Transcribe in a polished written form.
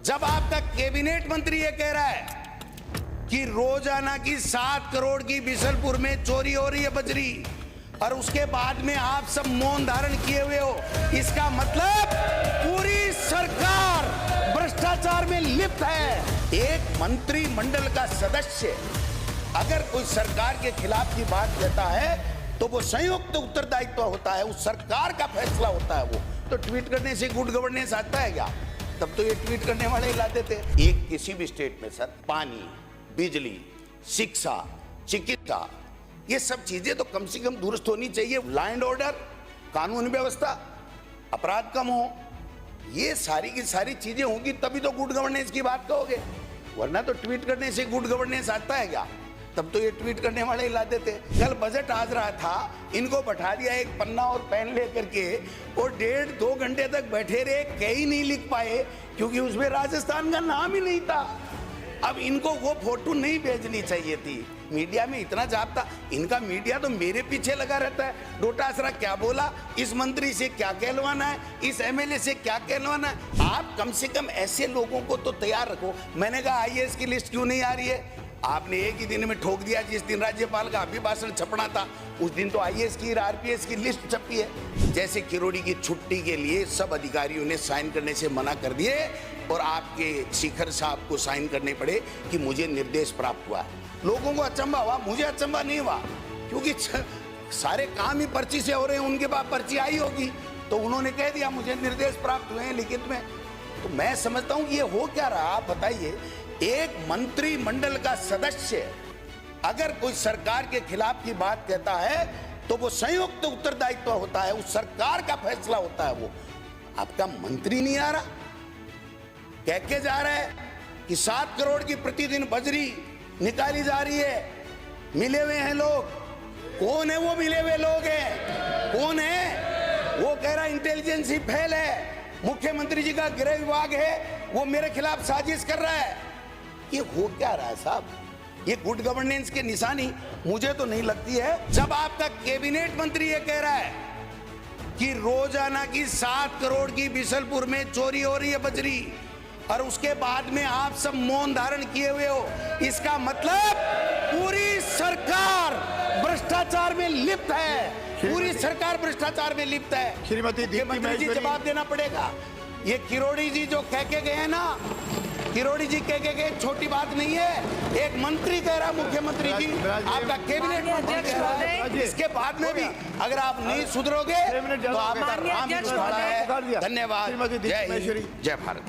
जब आपका कैबिनेट मंत्री ये कह रहा है कि रोजाना की 7 करोड़ की बिशलपुर में चोरी हो रही है बजरी, और उसके बाद में आप सब मौन धारण किए हुए हो, इसका मतलब पूरी सरकार भ्रष्टाचार में लिप्त है। एक मंत्रिमंडल का सदस्य अगर कोई सरकार के खिलाफ की बात कहता है तो वो संयुक्त उत्तरदायित्व होता है, उस सरकार का फैसला होता है। वो तो ट्वीट करने से गुड गवर्नेंस आता है क्या? तब तो ये ट्वीट करने वाले ही लाते थे। एक किसी भी स्टेट में सर पानी, बिजली, शिक्षा, चिकित्सा, ये सब चीजें तो कम से कम दुरुस्त होनी चाहिए। लॉ एंड ऑर्डर, कानून व्यवस्था, अपराध कम हो, ये सारी की सारी चीजें होंगी तभी तो गुड गवर्नेंस की बात कहोगे, वरना तो ट्वीट करने से गुड गवर्नेंस आता है क्या? तब तो ये ट्वीट करने वाले ही लाते थे। कल बजट आज रहा था, इनको बैठा दिया एक पन्ना और पेन लेकर के, और 1.5-2 घंटे तक बैठे रहे, कहीं नहीं लिख पाए क्योंकि उसमें राजस्थान का नाम ही नहीं था। अब इनको वो फोटो नहीं भेजनी चाहिए थी। मीडिया में इतना जाता, इनका मीडिया तो मेरे पीछे लगा रहता है। डोटासरा क्या बोला, इस मंत्री से क्या कहलवाना है, इस एमएलए से क्या कहलवाना है। आप कम से कम ऐसे लोगों को तो तैयार रखो। मैंने कहा आईएएस की लिस्ट क्यों नहीं आ रही है? आपने एक ही दिन में ठोक दिया। जिस दिन राज्यपाल का अभिभाषण छपना था उस दिन तो आईएएस की, आरपीएस की लिस्ट छपी है। जैसे किरोड़ी की छुट्टी के लिए सब अधिकारियों ने साइन करने से मना कर दिए और आपके शिखर साहब को साइन करने पड़े कि मुझे निर्देश प्राप्त हुआ। लोगों को अचंभा हुआ, मुझे अचंभा नहीं हुआ क्योंकि सारे काम ही पर्ची से हो रहे हैं। उनके पास पर्ची आई होगी तो उन्होंने कह दिया मुझे निर्देश प्राप्त हुए हैं लिखित में। तो मैं समझता हूं ये हो क्या रहा, आप बताइए। एक मंत्रिमंडल का सदस्य अगर कोई सरकार के खिलाफ की बात कहता है तो वो संयुक्त उत्तरदायित्व होता है, उस सरकार का फैसला होता है। वो आपका मंत्री नहीं आ रहा, कह के जा रहा है कि 7 करोड़ की प्रतिदिन बजरी निकाली जा रही है। मिले हुए हैं लोग, कौन है वो मिले हुए लोग हैं? कौन है वो? कह रहा इंटेलिजेंस ही फेल है, मुख्यमंत्री जी का गृह विभाग है, वो मेरे खिलाफ साजिश कर रहा है। ये हो क्या रहा है साहब? ये गुड गवर्नेंस की निशानी मुझे तो नहीं लगती है। जब आपका कैबिनेट मंत्री ये कह रहा है कि रोजाना की 7 करोड़ की बिशलपुर में चोरी हो रही है बजरी, और उसके बाद में आप सब मौन धारण किए हुए हो, इसका मतलब पूरी सरकार भ्रष्टाचार में लिप्त है। पूरी सरकार भ्रष्टाचार में लिप्त है। श्रीमती मुख्यमंत्री जी जवाब देना पड़ेगा। ये किरोड़ी जी जो कह के गए हैं ना, किरोड़ी जी कह के गए, छोटी बात नहीं है। एक मंत्री कह रहा, मुख्यमंत्री जी, आपका कैबिनेट मंत्री कह रहा है। इसके बाद में भी अगर आप नहीं सुधरोगे तो आपका राम है। धन्यवाद। जय हिंद, जय भारत।